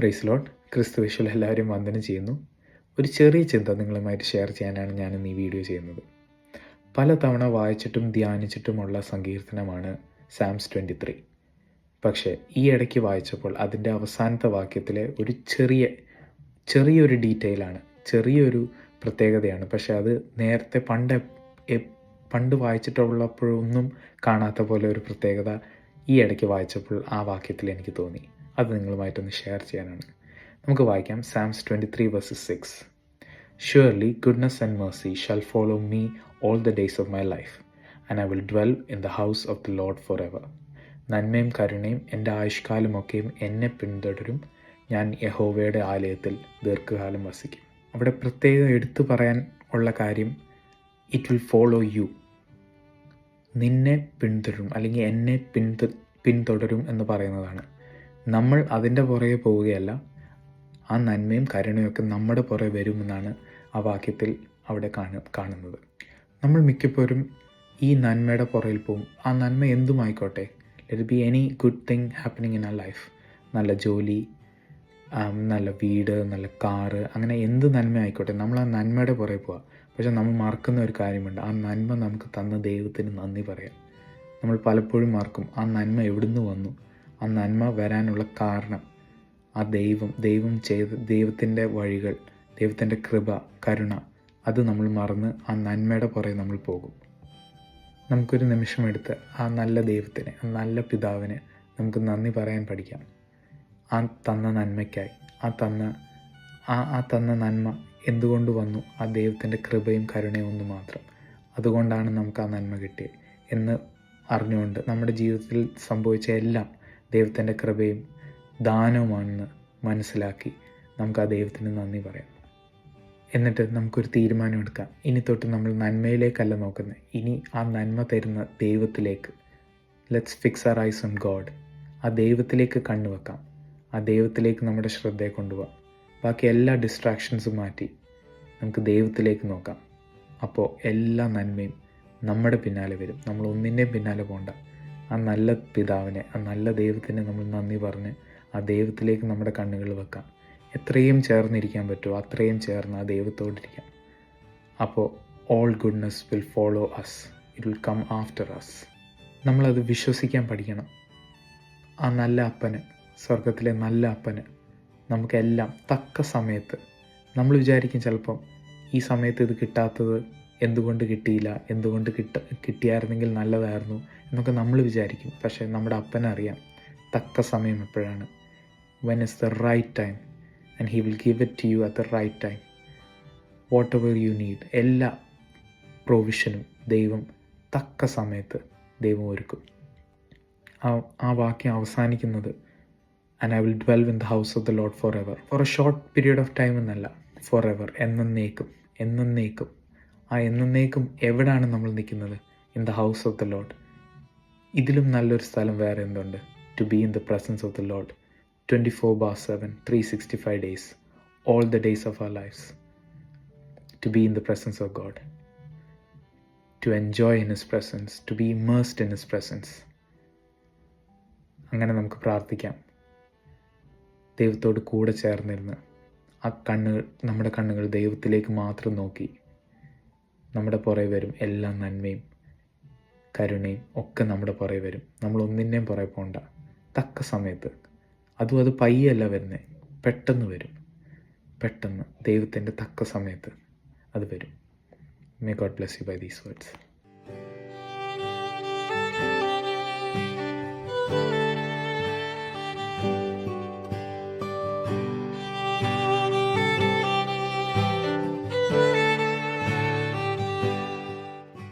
Praise Lord. ക്രിസ്തുയേശുവിൽ എല്ലാവരും വന്ദനം ചെയ്യുന്നു. ഒരു ചെറിയ ചിന്ത നിങ്ങളുമായിട്ട് ഷെയർ ചെയ്യാനാണ് ഞാനിന്ന് ഈ വീഡിയോ ചെയ്യുന്നത്. പലതവണ വായിച്ചിട്ടും ധ്യാനിച്ചിട്ടുമുള്ള സങ്കീർത്തനമാണ് സാംസ് 23. പക്ഷേ ഈ ഇടയ്ക്ക് വായിച്ചപ്പോൾ അതിൻ്റെ അവസാനത്തെ വാക്യത്തിലെ ഒരു ചെറിയൊരു ഡീറ്റെയിലാണ്, ചെറിയൊരു പ്രത്യേകതയാണ്. പക്ഷേ അത് നേരത്തെ പണ്ട് വായിച്ചിട്ടുള്ളപ്പോഴൊന്നും കാണാത്ത പോലെ ഒരു പ്രത്യേകത ഈ ഇടയ്ക്ക് വായിച്ചപ്പോൾ ആ വാക്യത്തിൽ എനിക്ക് തോന്നി. അത് നിങ്ങളുമായിട്ടൊന്ന് ഷെയർ ചെയ്യാനാണ്. നമുക്ക് വായിക്കാം. സാംസ് 23 verses 6. Surely goodness and mercy shall follow me all the days of my life, and I will dwell in the house of the Lord forever. നന്മയും കരുണയും എൻ്റെ ആയുഷ്കാലമൊക്കെയും എന്നെ പിന്തുടരും. ഞാൻ യഹോവയുടെ ആലയത്തിൽ ദീർഘകാലം വസിക്കും. അവിടെ പ്രത്യേകം എടുത്തു പറയാൻ ഉള്ള കാര്യം ഇറ്റ് വിൽ ഫോളോ യു. നിന്നെ പിന്തുടരും, അല്ലെങ്കിൽ എന്നെ പിന്തുടരും എന്ന് പറയുന്നതാണ്. നമ്മൾ അതിൻ്റെ പുറകെ പോവുകയല്ല, ആ നന്മയും കരുണയൊക്കെ നമ്മുടെ പുറകെ വരുമെന്നാണ് ആ വാക്യത്തിൽ അവിടെ കാണുന്നത്. നമ്മൾ മിക്കപ്പോഴും ഈ നന്മയുടെ പുറകിൽ പോകും. ആ നന്മ എന്തുമായിക്കോട്ടെ, let be any good thing happening in our life. നല്ല ജോലി, നല്ല വീട്, നല്ല കാറ്, അങ്ങനെ എന്ത് നന്മ ആയിക്കോട്ടെ, നമ്മൾ ആ നന്മയുടെ പുറകെ പോവാം. പക്ഷെ നമ്മൾ മറക്കുന്ന ഒരു കാര്യമുണ്ട്. ആ നന്മ നമുക്ക് തന്ന ദൈവത്തിന് നന്ദി പറയാം. നമ്മൾ പലപ്പോഴും മറക്കും ആ നന്മ എവിടുന്ന് വന്നു, ആ നന്മ വരാനുള്ള കാരണം, ആ ദൈവം ചെയ്ത ദൈവത്തിൻ്റെ വഴികൾ, ദൈവത്തിൻ്റെ കൃപ, കരുണ, അത് നമ്മൾ മറന്ന് ആ നന്മയുടെ പുറകെ നമ്മൾ പോകും. നമുക്കൊരു നിമിഷമെടുത്ത് ആ നല്ല ദൈവത്തിന്, ആ നല്ല പിതാവിന് നമുക്ക് നന്ദി പറയാൻ പഠിക്കാം. ആ തന്ന നന്മയ്ക്കായി, ആ തന്ന നന്മ എന്തുകൊണ്ട് വന്നു? ആ ദൈവത്തിൻ്റെ കൃപയും കരുണയും ഒന്ന് മാത്രം. അതുകൊണ്ടാണ് നമുക്ക് ആ നന്മ കിട്ടിയത് എന്ന് അറിഞ്ഞുകൊണ്ട് നമ്മുടെ ജീവിതത്തിൽ സംഭവിച്ച എല്ലാം ദൈവത്തിൻ്റെ കൃപയും ദാനവുമാണെന്ന് മനസ്സിലാക്കി നമുക്ക് ആ ദൈവത്തിന് നന്ദി പറയാം. എന്നിട്ട് നമുക്കൊരു തീരുമാനം എടുക്കാം. ഇനി തൊട്ട് നമ്മൾ നന്മയിലേക്കല്ല നോക്കുന്നത്, ഇനി ആ നന്മ തരുന്ന ദൈവത്തിലേക്ക്. Let's fix our eyes on God. ആ ദൈവത്തിലേക്ക് കണ്ണുവെക്കാം. ആ ദൈവത്തിലേക്ക് നമ്മുടെ ശ്രദ്ധയെ കൊണ്ടുപോകാം. ബാക്കി എല്ലാ ഡിസ്ട്രാക്ഷൻസും മാറ്റി നമുക്ക് ദൈവത്തിലേക്ക് നോക്കാം. അപ്പോൾ എല്ലാ നന്മയും നമ്മുടെ പിന്നാലെ വരും. നമ്മൾ ഒന്നിൻ്റെയും പിന്നാലെ പോകണ്ട. ആ നല്ല പിതാവിനെ, ആ നല്ല ദൈവത്തിന് നമ്മൾ നന്ദി പറഞ്ഞ് ആ ദൈവത്തിലേക്ക് നമ്മുടെ കണ്ണുകൾ വെക്കാം. എത്രയും ചേർന്നിരിക്കാൻ പറ്റുമോ അത്രയും ചേർന്ന് ആ ദൈവത്തോടിരിക്കാം. അപ്പോൾ all goodness will follow us, it will come after us. നമ്മളത് വിശ്വസിക്കാൻ പഠിക്കണം. ആ നല്ല അപ്പന്, സ്വർഗത്തിലെ നല്ല അപ്പന് നമുക്കെല്ലാം തക്ക സമയത്ത്, നമ്മൾ വിചാരിക്കും ചിലപ്പം ഈ സമയത്ത് ഇത് കിട്ടാത്തത് എന്തുകൊണ്ട് കിട്ടിയില്ല, എന്തുകൊണ്ട് കിട്ടിയായിരുന്നെങ്കിൽ നല്ലതായിരുന്നു എന്നൊക്കെ നമ്മൾ വിചാരിക്കും. പക്ഷേ നമ്മുടെ അപ്പനറിയാം തക്ക സമയം എപ്പോഴാണ്. When is the right time and he will give it to you at the right time. Whatever you need, എല്ലാ പ്രൊവിഷനും ദൈവം തക്ക സമയത്ത് ദൈവം ഒരുക്കും. ആ വാക്യം അവസാനിക്കുന്നത് and I will dwell in the house of the Lord forever. For a short period of time എന്നല്ല, ഫോർ എവർ, എന്നേക്കും. ആ എന്നേക്കും എവിടെയാണ് നമ്മൾ നിൽക്കുന്നത്? In the house of the Lord. ഇതിലും നല്ലൊരു സ്ഥലം വേറെ എന്തുണ്ട്? To be in the presence of the Lord 24/7, 365 days, all the days of our lives. To be in the presence of God, to enjoy in His presence, to be immersed in His presence. അങ്ങനെ നമുക്ക് പ്രാർത്ഥിക്കാം. ദൈവത്തോട് കൂടെ ചേർന്നിരുന്ന് നമ്മുടെ കണ്ണുകൾ ദൈവത്തിലേക്ക് മാത്രം നോക്കി നമ്മുടെ പുറകെ വരും. എല്ലാ നന്മയും കരുണയും ഒക്കെ നമ്മുടെ പുറകെ വരും. നമ്മൾ ഒന്നിൻ്റെയും പുറകെ പോകണ്ട. തക്ക സമയത്ത്, അത് പയ്യല്ല വരുന്നത്, പെട്ടെന്ന് വരും. പെട്ടെന്ന് ദൈവത്തിൻ്റെ തക്ക സമയത്ത് അത് വരും. May God bless you by these words.